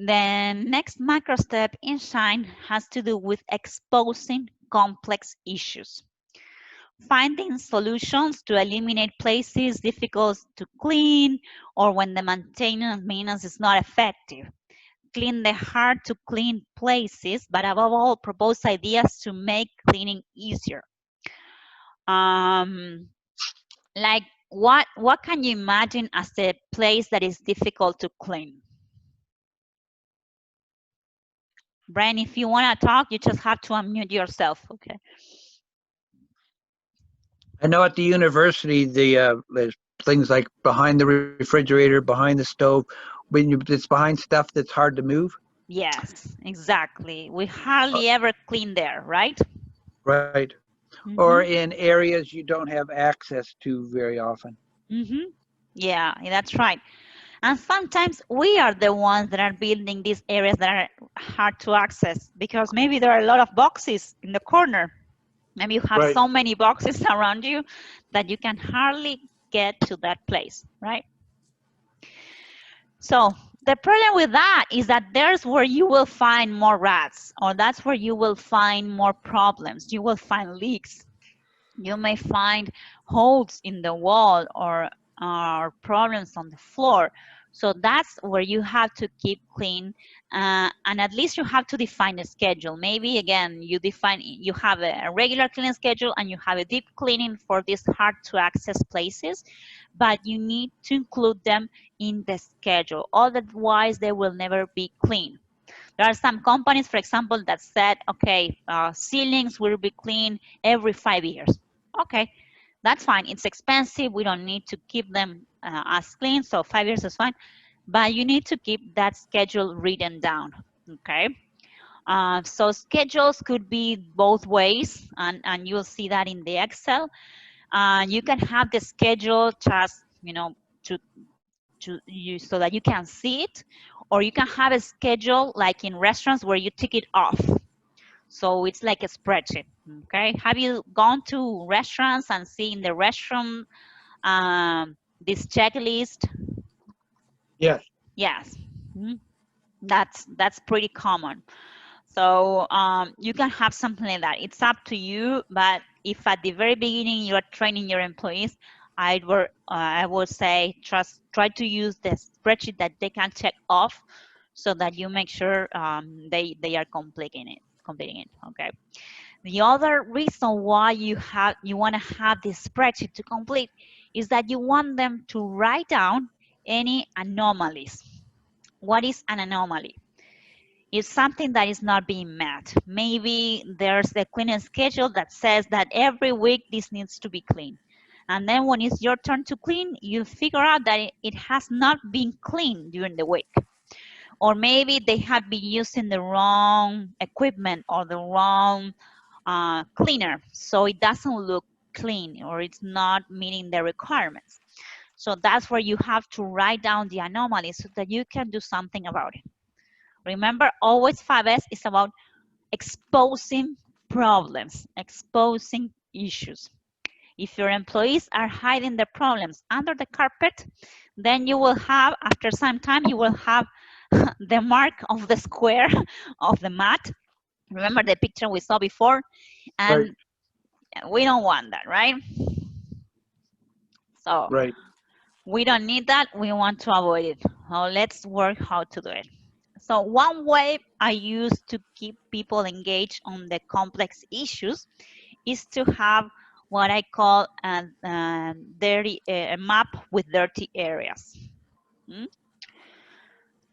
The next macro step in Shine has to do with exposing complex issues. Finding solutions to eliminate places difficult to clean or when the maintenance is not effective. Clean the hard to clean places, but above all, propose ideas to make cleaning easier. Um, like what can you imagine as a place that is difficult to clean? Brian, if you want to talk, you just have to unmute yourself, okay? I know at the university, there's things like behind the refrigerator, behind the stove, it's behind stuff that's hard to move. Yes, exactly. We Uh, hardly ever clean there, right? right. Or Mm-hmm. in areas you don't have access to very often. Mm-hmm. Yeah, that's right. And sometimes we are the ones that are building these areas that are hard to access because maybe there are a lot of boxes in the corner. Maybe you have Right. so many boxes around you that you can hardly get to that place, right? So the problem with that is that there's where you will find more rats, or that's where you will find more problems. You will find leaks. You may find holes in the wall or problems on the floor. So that's where you have to keep clean, and at least you have to define a schedule. Maybe again, you have a regular cleaning schedule and you have a deep cleaning for these hard to access places, but you need to include them in the schedule. Otherwise, they will never be clean. There are some companies, for example, that said, okay, ceilings will be cleaned every 5 years. Okay, that's fine. It's expensive. We don't need to keep them as clean, so 5 years is fine. But you need to keep that schedule written down. Okay. So schedules could be both ways, and you'll see that in the Excel. You can have the schedule just, to so that you can see it, or you can have a schedule like in restaurants where you tick it off. So it's like a spreadsheet. Okay. Have you gone to restaurants and seen the restaurant this checklist? Yes. Yes. Mhm. That's pretty common. So you can have something like that. It's up to you. But if at the very beginning you are training your employees, I would say try to use the spreadsheet that they can check off, so that you make sure they are completing it. Completing it. Okay. The other reason why you want to have this spreadsheet to complete is that you want them to write down any anomalies. What is an anomaly? It's something that is not being met. Maybe there's a cleaning schedule that says that every week this needs to be cleaned. And then when it's your turn to clean, you figure out that it has not been cleaned during the week. Or maybe they have been using the wrong equipment or the wrong cleaner, so it doesn't look clean or it's not meeting the requirements. So that's where you have to write down the anomalies so that you can do something about it. Remember, always 5S is about exposing problems, exposing issues. If your employees are hiding the problems under the carpet, then you will have, after some time, you will have the mark of the square of the mat. Remember the picture we saw before? Right. And we don't want that, right? So Right. we don't need that. We want to avoid it. So let's work how to do it. So one way I use to keep people engaged on the complex issues is to have what I call a map with dirty areas. Mm?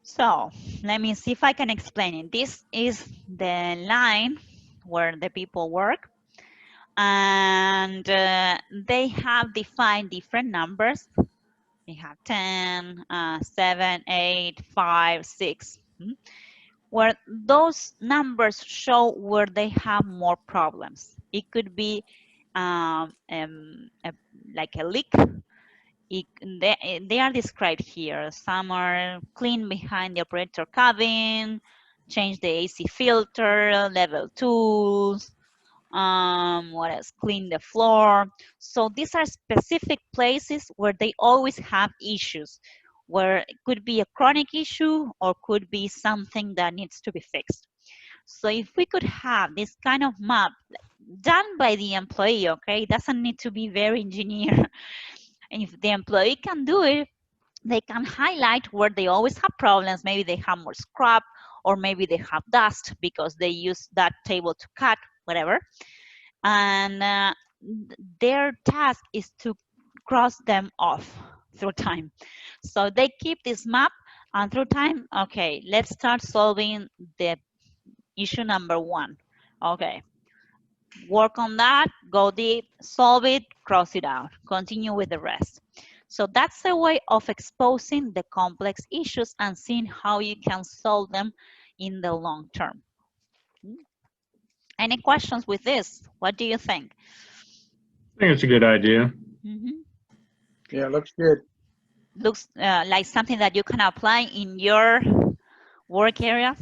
So let me see if I can explain it. This is the line where the people work, and they have defined different numbers. They have 10, 7, 8, 5, 6. Where those numbers show where they have more problems. It could be like a leak. They are described here. Some are clean behind the operator cabin, change the AC filter, level tools, what else? Clean the floor. So these are specific places where they always have issues, where it could be a chronic issue or could be something that needs to be fixed. So if we could have this kind of map done by the employee, okay, it doesn't need to be very engineer. And if the employee can do it, they can highlight where they always have problems. Maybe they have more scrap, or maybe they have dust because they use that table to cut, whatever. And their task is to cross them off through time. So they keep this map, and through time, okay, let's start solving the issue number one. Okay, work on that, go deep, solve it, cross it out, continue with the rest. So that's a way of exposing the complex issues and seeing how you can solve them in the long term. Any questions with this? What do you think? I think it's a good idea. Mm-hmm. Yeah, looks good. Looks like something that you can apply in your work areas.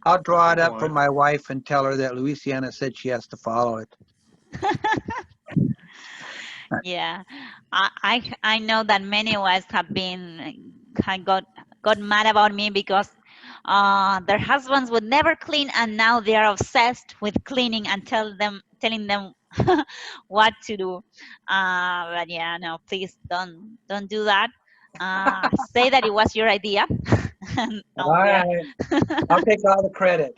I'll draw it up for Somewhat. my wife and tell her that Louisiana said she has to follow it. Yeah, I know that many wives have been got mad about me because their husbands would never clean, and now they are obsessed with cleaning and telling them what to do. But yeah, no, please don't do that. Say that it was your idea, and All we are. right. I'll take all the credit.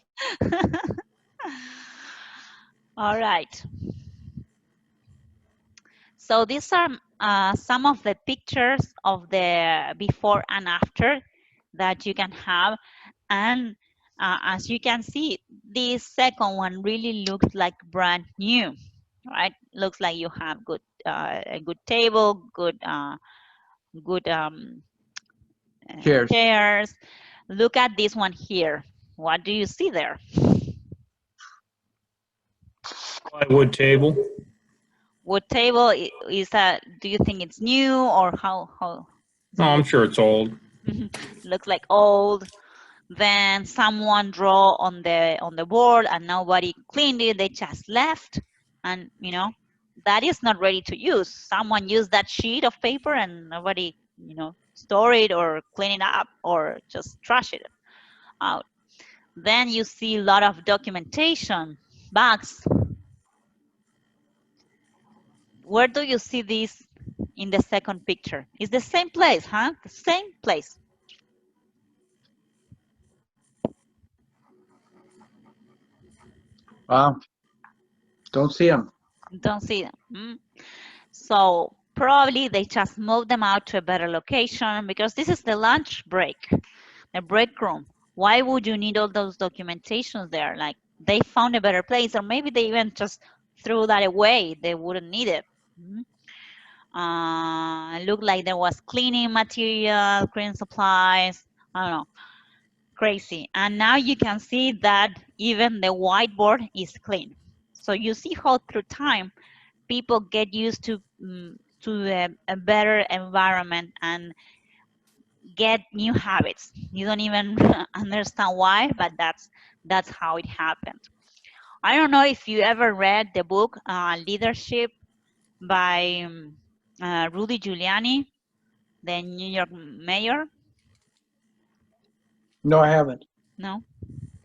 All right. So these are some of the pictures of the before and after that you can have. And as you can see, this second one really looks like brand new, right? Looks like you have a good table, good Cheers. chairs. Look at this one here. What do you see there? Plywood table. Wood table is that? Do you think it's new, or how Oh, do you? I'm sure it's old. Looks like old. Then someone draw on the board and nobody cleaned it. They just left, and that is not ready to use. Someone used that sheet of paper and nobody store it or clean it up or just trash it out. Then you see a lot of documentation, bags. Where do you see this in the second picture? It's the same place, huh? The same place. Wow. Don't see them. Don't see them. So probably they just moved them out to a better location because this is the lunch break, the break room. Why would you need all those documentations there? Like they found a better place, or maybe they even just threw that away. They wouldn't need it. Looked like there was cleaning material, cleaning supplies. I don't know, crazy. And now you can see that even the whiteboard is clean. So you see how through time people get used to a better environment and get new habits. You don't even understand why, but that's how it happened. I don't know if you ever read the book Leadership by Rudy Giuliani, the New York mayor. No, I haven't. No,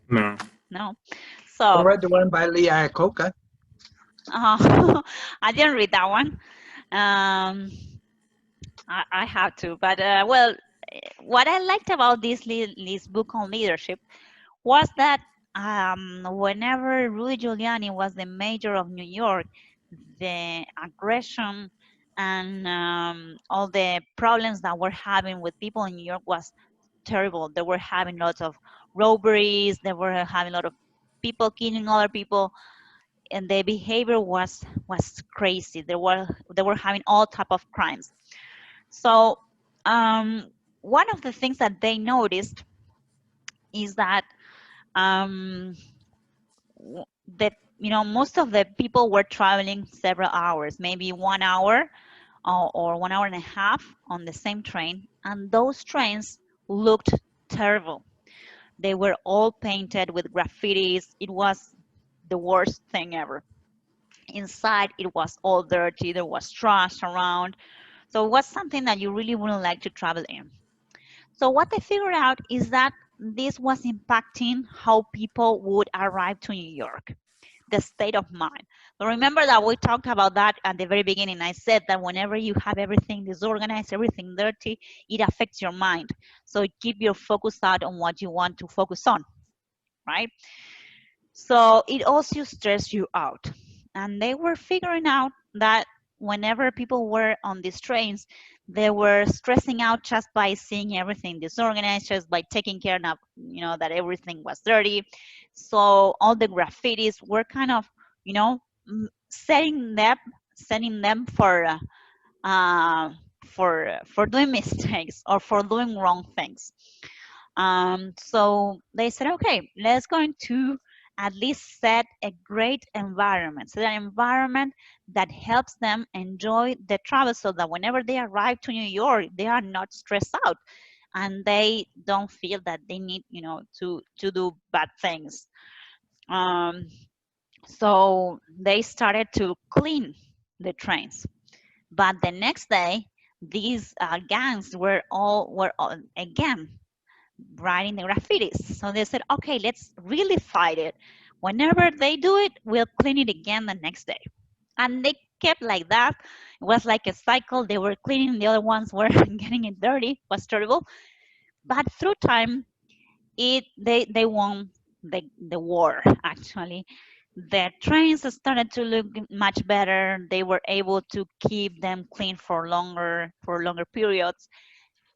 No. no. I So read the one by Lee Iacocca. I didn't read that one. Um, I have to, but well, what I liked about this book on leadership was that whenever Rudy Giuliani was the mayor of New York, the aggression and all the problems that we're having with people in New York was terrible. They were having lots of robberies. They were having a lot of people killing other people, and the behavior was crazy. They were having all type of crimes. So one of the things that they noticed is that um, that most of the people were traveling several hours, maybe 1 hour or 1 hour and a half on the same train, and those trains looked terrible. They were all painted with graffitis. It was the worst thing ever. Inside, it was all dirty. There was trash around. So what's something that you really wouldn't like to travel in? So what they figured out is that this was impacting how people would arrive to New York, the state of mind. So remember that we talked about that at the very beginning. I said that whenever you have everything disorganized, everything dirty, it affects your mind. So keep your focus out on what you want to focus on, right? So it also stresses you out. And they were figuring out that whenever people were on these trains, they were stressing out just by seeing everything disorganized, just by taking care of, that everything was dirty. So all the graffitis were kind of, you know, setting them uh, for doing mistakes or for doing wrong things. So they said, okay, let's going to at least set a great environment, set an environment that helps them enjoy the travel so that whenever they arrive to New York, they are not stressed out and they don't feel that they need, to do bad things. Um, so they started to clean the trains. But the next day, these gangs were all again writing the graffitis. So they said, okay, let's really fight it. Whenever they do it, we'll clean it again the next day. And they kept like that. It was like a cycle. They were cleaning, the other ones were getting it dirty. It was terrible. But through time, they won the war actually. The trains started to look much better. They were able to keep them clean for longer periods,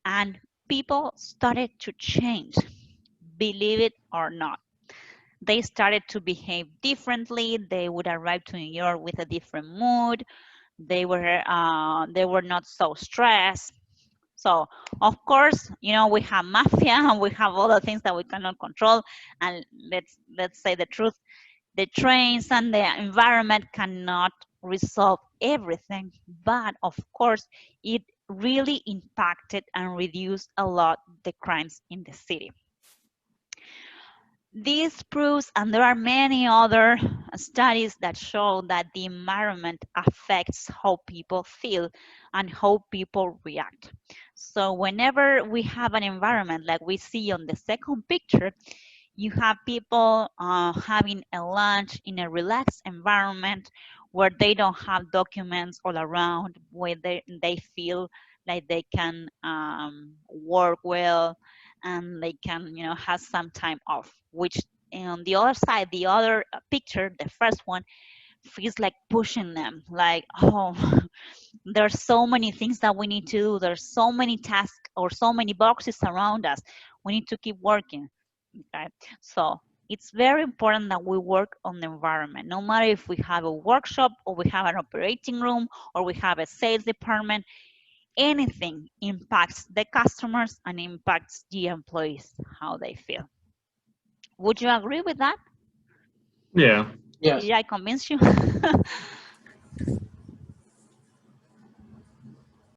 and people started to change, believe it or not. They started to behave differently. They would arrive to New York with a different mood. They were not so stressed. So of course, we have mafia and we have other things that we cannot control. And let's say the truth, the trains and the environment cannot resolve everything. But of course, it really impacted and reduced a lot the crimes in the city. This proves, and there are many other studies that show that the environment affects how people feel and how people react. So whenever we have an environment like we see on the second picture, you have people having a lunch in a relaxed environment where they don't have documents all around, where they feel like they can work well and they can have some time off, which on the other side, the other picture, the first one, feels like pushing them, like, oh, there's so many things that we need to do, there's so many tasks or so many boxes around us, we need to keep working. Okay, so it's very important that we work on the environment, no matter if we have a workshop or we have an operating room or we have a sales department. Anything impacts the customers and impacts the employees, how they feel. Would you agree with that? Yeah. Yes. Did I convince you?